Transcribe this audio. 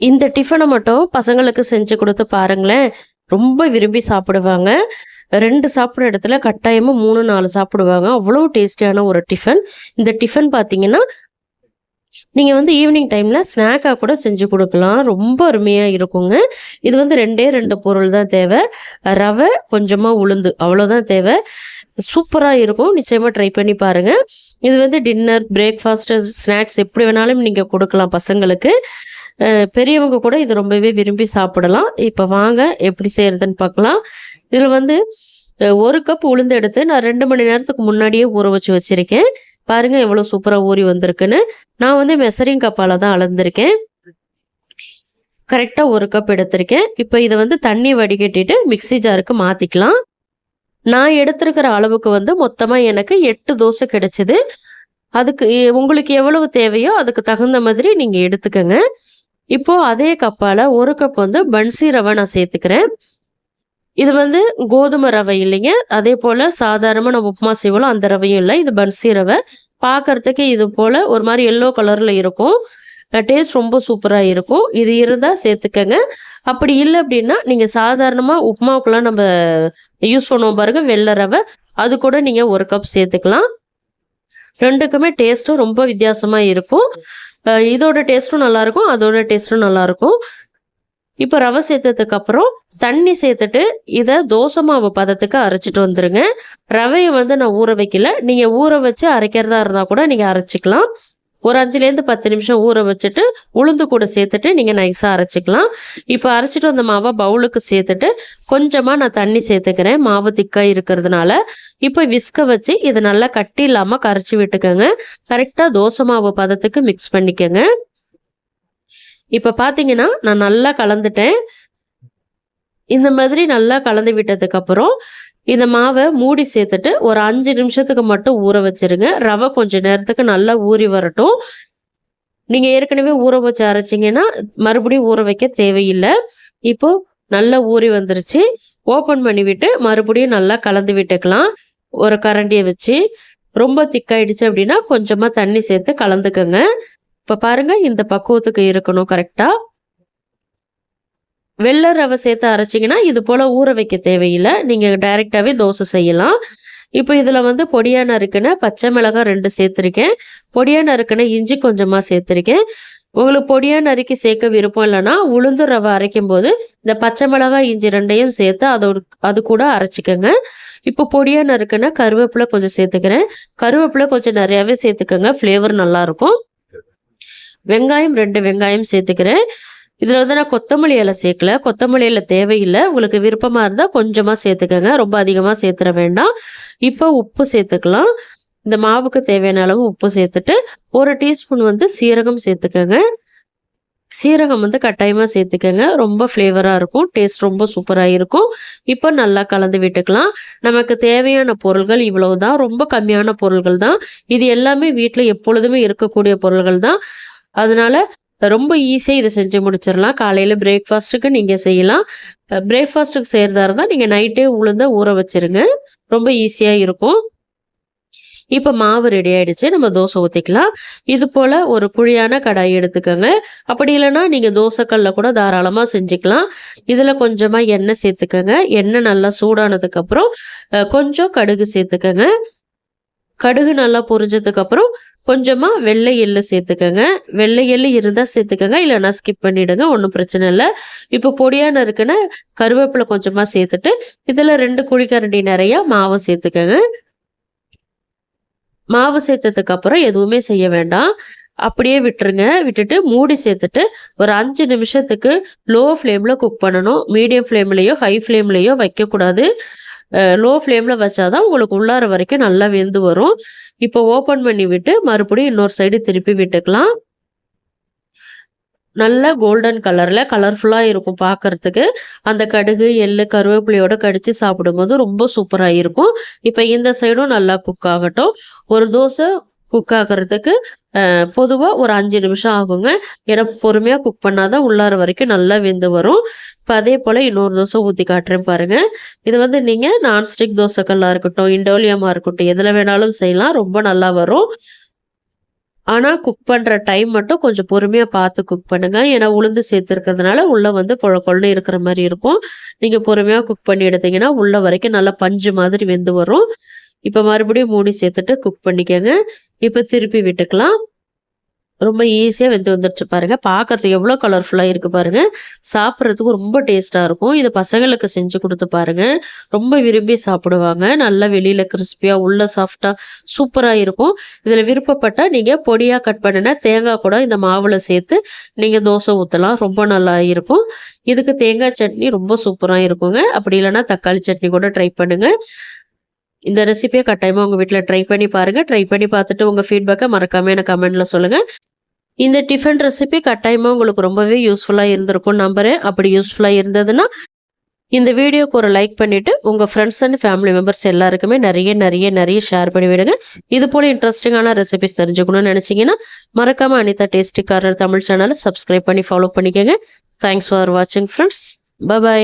இந்த டிஃபனை மட்டும் பசங்களுக்கு செஞ்சு கொடுத்து பாருங்களேன். ரொம்ப விரும்பி சாப்பிடுவாங்க. 2 சாப்பிடுற இடத்துல கட்டாயமா 3, 4 சாப்பிடுவாங்க. அவ்வளோ டேஸ்டியான ஒரு டிஃபன். இந்த டிஃபன் பார்த்தீங்கன்னா, நீங்க வந்து ஈவினிங் டைம்ல ஸ்நாக்கா கூட செஞ்சு குடுக்கலாம். ரொம்ப அருமையா இருக்குங்க. இது வந்து 2டே 2 பொருள் தான் தேவை. ரவை, கொஞ்சமா உளுந்து அவ்வளோதான் தேவை. சூப்பரா இருக்கும். நிச்சயமா ட்ரை பண்ணி பாருங்க. இது வந்து டின்னர், பிரேக்ஃபாஸ்ட், ஸ்நாக்ஸ் எப்படி வேணாலும் நீங்க குடுக்கலாம் பசங்களுக்கு. பெரியவங்க கூட இது ரொம்பவே விரும்பி சாப்பிடலாம். இப்ப வாங்க எப்படி செய்றதுன்னு பார்க்கலாம். இதில வந்து 1 கப் உளுந்து எடுத்து நான் 2 மணி நேரத்துக்கு முன்னாடியே ஊற வச்சு வச்சிருக்கேன். பாருங்க எவ்வளோ சூப்பரா ஊறி வந்திருக்குன்னு. நான் வந்து மெஷரிங் கப்பால தான் அளந்திருக்கேன். கரெக்ட்டா 1 கப் எடுத்திருக்கேன். இப்ப இத வந்து தண்ணி வடிகட்டிட்டு மிக்ஸி ஜாருக்கு மாத்திக்கலாம். நான் எடுத்திருக்கிற அளவுக்கு வந்து மொத்தமா எனக்கு 8 தோசை கிடைச்சது. அதுக்கு உங்களுக்கு எவ்வளவு தேவையோ அதுக்கு தகுந்த மாதிரி நீங்க எடுத்துக்கங்க. இப்போ அதே கப்பால 1 கப் வந்து பன்சி ரவை நான் சேர்த்துக்கிறேன். இது வந்து கோதுமை ரவை இல்லைங்க. அதேபோல சாதாரணமா நம்ம உப்புமா செய்வோம்ல அந்த ரவையும் இல்ல. இது பன்சி ரவை. பார்க்கறதுக்கு இது போல ஒரு மாரி எல்லோ கலர்ல இருக்கும். டேஸ்ட் ரொம்ப சூப்பரா இருக்கும். இது இருந்தா சேர்த்துக்கங்க. அப்படி இல்ல அப்படின்னா, நீங்க சாதாரணமா உப்புமாவுக்குலாம் நம்ம யூஸ் பண்ணுவோம் பாருங்க வெள்ள ரவை. அது கூட நீங்க 1 கப் சேர்த்துக்கலாம். 2க்குமே டேஸ்ட்டும் ரொம்ப வித்தியாசமா இருக்கும். இதோட டேஸ்ட்டும் நல்லாயிருக்கும். அதோட டேஸ்ட்டும் நல்லாயிருக்கும். இப்போ ரவை சேர்த்ததுக்கு அப்புறம் தண்ணி சேர்த்துட்டு இதை தோசை மாவு பதத்துக்கு அரைச்சிட்டு வந்துருங்க. ரவையை வந்து நான் ஊற வைக்கல. நீங்க ஊற வச்சு அரைக்கிறதா இருந்தா கூட நீங்க அரைச்சிக்கலாம். ஒரு 5லேருந்து 10 நிமிஷம் ஊற வச்சுட்டு உளுந்து கூட சேர்த்துட்டு நீங்க நைஸா அரைச்சிக்கலாம். இப்போ அரைச்சிட்டு வந்த மாவை பவுலுக்கு சேர்த்துட்டு கொஞ்சமா நான் தண்ணி சேர்த்துக்கிறேன். மாவு திக்கா இருக்கிறதுனால. இப்போ விஸ்க வச்சு இதை நல்லா கட்டி இல்லாம கரைச்சி விட்டுக்கோங்க. கரெக்டா தோசை மாவு பதத்துக்கு மிக்ஸ் பண்ணிக்கோங்க. இப்ப பார்த்தீங்கன்னா, நான் நல்லா கலந்துட்டேன். இந்த மாதிரி நல்லா கலந்து விட்டதுக்கு அப்புறம், இந்த மாவை மூடி சேர்த்துட்டு ஒரு 5 நிமிஷத்துக்கு மட்டும் ஊற வச்சிருங்க. ரவை கொஞ்ச நேரத்துக்கு நல்லா ஊறி வரட்டும். நீங்க ஏற்கனவே ஊற வச்சு அரைச்சீங்கன்னா, மறுபடியும் ஊற வைக்க தேவையில்ல. இப்போ நல்லா ஊறி வந்துருச்சு. ஓப்பன் பண்ணிவிட்டு மறுபடியும் நல்லா கலந்து விட்டுக்கலாம். ஒரு கரண்டிய வச்சு. ரொம்ப திக்காயிடுச்சு அப்படின்னா, கொஞ்சமா தண்ணி சேர்த்து கலந்துக்கங்க. இப்ப பாருங்க இந்த பக்குவத்துக்கு இருக்கணும் கரெக்டா. வெள்ளை ரவை சேர்த்து அரைச்சிங்கன்னா இது போல ஊற வைக்க தேவையில்லை. நீங்க டைரெக்டாவே தோசை செய்யலாம். இப்போ இதுல வந்து பொடியா நறுக்குன பச்சை மிளகாய் 2 சேர்த்திருக்கேன். பொடியா நறுக்குன இஞ்சி கொஞ்சமா சேர்த்திருக்கேன். உங்களுக்கு பொடியா நறுக்கி சேர்க்க விருப்பம் இல்லைன்னா உளுந்து ரவை அரைக்கும் போது இந்த பச்சை மிளகாய் இஞ்சி 2யும் சேர்த்து அது கூட அரைச்சிக்கோங்க. இப்போ பொடியா நறுக்குன கருவேப்பிலை கொஞ்சம் சேர்த்துக்கிறேன். கருவேப்பிலை கொஞ்சம் நிறையாவே சேர்த்துக்கோங்க. ஃப்ளேவர் நல்லா இருக்கும். வெங்காயம் 2 வெங்காயம் சேர்த்துக்கிறேன். இதில் வந்து நான் கொத்தமல்லி இலை சேர்க்கல. கொத்தமல்லி இலை தேவையில்லை. உங்களுக்கு விருப்பமாக இருந்தால் கொஞ்சமாக சேர்த்துக்கோங்க. ரொம்ப அதிகமாக சேர்த்துட வேண்டாம். இப்போ உப்பு சேர்த்துக்கலாம். இந்த மாவுக்கு தேவையான அளவு உப்பு சேர்த்துட்டு 1 டீஸ்பூன் வந்து சீரகம் சேர்த்துக்கோங்க. சீரகம் வந்து கட்டாயமாக சேர்த்துக்கோங்க. ரொம்ப ஃப்ளேவராக இருக்கும். டேஸ்ட் ரொம்ப சூப்பராக இருக்கும். இப்போ நல்லா கலந்து விட்டுக்கலாம். நமக்கு தேவையான பொருள்கள் இவ்வளவு தான். ரொம்ப கம்மியான பொருள்கள் தான். இது எல்லாமே வீட்டில் எப்பொழுதுமே இருக்கக்கூடிய பொருள்கள் தான். அதனால ரொம்ப ஈஸியாக இதை செஞ்சு முடிச்சிடலாம். காலையில் பிரேக்ஃபாஸ்ட்டுக்கு நீங்கள் செய்யலாம். பிரேக்ஃபாஸ்ட்டுக்கு செய்கிறதா இருந்தால் நீங்கள் நைட்டே உளுந்த ஊற வச்சிருங்க. ரொம்ப ஈஸியாக இருக்கும். இப்போ மாவு ரெடி ஆயிடுச்சு. நம்ம தோசை ஊற்றிக்கலாம். இது போல் ஒரு குழியான கடாய் எடுத்துக்கோங்க. அப்படி இல்லைன்னா நீங்கள் தோசைக்கல்ல கூட தாராளமாக செஞ்சுக்கலாம். இதில் கொஞ்சமாக எண்ணெய் சேர்த்துக்கோங்க. எண்ணெய் நல்லா சூடானதுக்கப்புறம் கொஞ்சம் கடுகு சேர்த்துக்கோங்க. கடுகு நல்லா பொரிஞ்சதுக்கு அப்புறம் கொஞ்சமா வெள்ளை எள்ளு சேர்த்துக்கோங்க. வெள்ளை எள்ளு இருந்தா சேர்த்துக்கோங்க. இல்லைன்னா ஸ்கிப் பண்ணிடுங்க. ஒன்றும் பிரச்சனை இல்லை. இப்போ பொடியா நறுக்குன கருவேப்பிலை கொஞ்சமா சேர்த்துட்டு இதுல 2 குழிக்கரண்டி நிறைய மாவு சேர்த்துக்கோங்க. மாவு சேர்த்ததுக்கு அப்புறம் எதுவுமே செய்ய வேண்டாம். அப்படியே விட்டுருங்க. விட்டுட்டு மூடி சேர்த்துட்டு ஒரு 5 நிமிஷத்துக்கு லோ ஃப்ளேம்ல குக் பண்ணணும். மீடியம் ஃப்ளேம்லயோ ஹை ஃப்ளேம்லயோ வைக்கக்கூடாது. லோ ஃப்ளேமில் வச்சாதான் உங்களுக்கு உள்ளார வரைக்கும் நல்லா வெந்து வரும். இப்போ ஓப்பன் பண்ணி விட்டு மறுபடியும் இன்னொரு சைடு திருப்பி விட்டுக்கலாம். நல்ல கோல்டன் கலரில் கலர்ஃபுல்லாக இருக்கும் பார்க்கறதுக்கு. அந்த கடுகு எள்ளு கருவேப்பிலையோட கடிச்சு சாப்பிடும்போது ரொம்ப சூப்பராக இருக்கும். இப்போ இந்த சைடும் நல்லா குக் ஆகட்டும். ஒரு தோசை குக் ஆகிறதுக்கு பொதுவாக ஒரு 5 நிமிஷம் ஆகுங்க. ஏன்னா பொறுமையாக குக் பண்ணாதான் உள்ளார வரைக்கும் நல்லா வெந்து வரும். இப்போ அதே போல் இன்னொரு தோசை ஊற்றி காட்டுறேன் பாருங்கள். இது வந்து நீங்கள் நான்ஸ்டிக் தோசைக்கல்லாக இருக்கட்டும், இண்டோலியமாக இருக்கட்டும், எதில் வேணாலும் செய்யலாம். ரொம்ப நல்லா வரும். ஆனால் குக் பண்ணுற டைம் மட்டும் கொஞ்சம் பொறுமையாக பார்த்து குக் பண்ணுங்கள். ஏன்னா உளுந்து சேர்த்துருக்கிறதுனால உள்ளே வந்து கொழன்னு இருக்கிற மாதிரி இருக்கும். நீங்கள் பொறுமையாக குக் பண்ணி எடுத்தீங்கன்னா உள்ள வரைக்கும் நல்லா பஞ்சு மாதிரி வெந்து வரும். இப்போ மறுபடியும் மூடி சேர்த்துட்டு குக் பண்ணிக்கோங்க. இப்போ திருப்பி விட்டுக்கலாம். ரொம்ப ஈஸியாக வெந்து வந்துடுச்சு பாருங்கள். பார்க்குறதுக்கு எவ்வளோ கலர்ஃபுல்லாக இருக்குது பாருங்கள். சாப்பிட்றதுக்கு ரொம்ப டேஸ்ட்டாக இருக்கும். இது பசங்களுக்கு செஞ்சு கொடுத்து பாருங்கள். ரொம்ப விரும்பி சாப்பிடுவாங்க. நல்லா வெளியில் கிறிஸ்பியாக உள்ள சாஃப்டாக சூப்பராக இருக்கும். இதில் விருப்பப்பட்டால் நீங்கள் பொடியாக கட் பண்ணினா தேங்காய் கூட இந்த மாவில் சேர்த்து நீங்கள் தோசை ஊற்றலாம். ரொம்ப நல்லா இருக்கும். இதுக்கு தேங்காய் சட்னி ரொம்ப சூப்பராக இருக்குங்க. அப்படி இல்லைன்னா தக்காளி சட்னி கூட ட்ரை பண்ணுங்கள். இந்த ரெசிபியை கட்டாயமாக உங்கள் வீட்டில் ட்ரை பண்ணி பாருங்கள். ட்ரை பண்ணி பார்த்துட்டு உங்கள் ஃபீட்பேக்கை மறக்காமல் எனக்கு கமெண்ட்டில் சொல்லுங்கள். இந்த டிஃபன் ரெசிபி கட்டாயமாக உங்களுக்கு ரொம்பவே யூஸ்ஃபுல்லாக இருந்திருக்கும்னு நம்புகிறேன். அப்படி யூஸ்ஃபுல்லாக இருந்ததுன்னா இந்த வீடியோக்கு ஒரு லைக் பண்ணிவிட்டு உங்கள் ஃப்ரெண்ட்ஸ் அண்ட் ஃபேமிலி மெம்பர்ஸ் எல்லாருக்குமே நிறைய ஷேர் பண்ணி விடுங்க. இது போல் இன்ட்ரெஸ்டிங்கான ரெசிபிஸ் தெரிஞ்சுக்கணும்னு நினச்சிங்கன்னா மறக்காமல் அனிதா டேஸ்டி கார்னர் தமிழ் சேனலை சப்ஸ்கிரைப் பண்ணி ஃபாலோ பண்ணிக்கோங்க. தேங்க்ஸ் ஃபார் வாட்சிங் ஃப்ரெண்ட்ஸ். பை.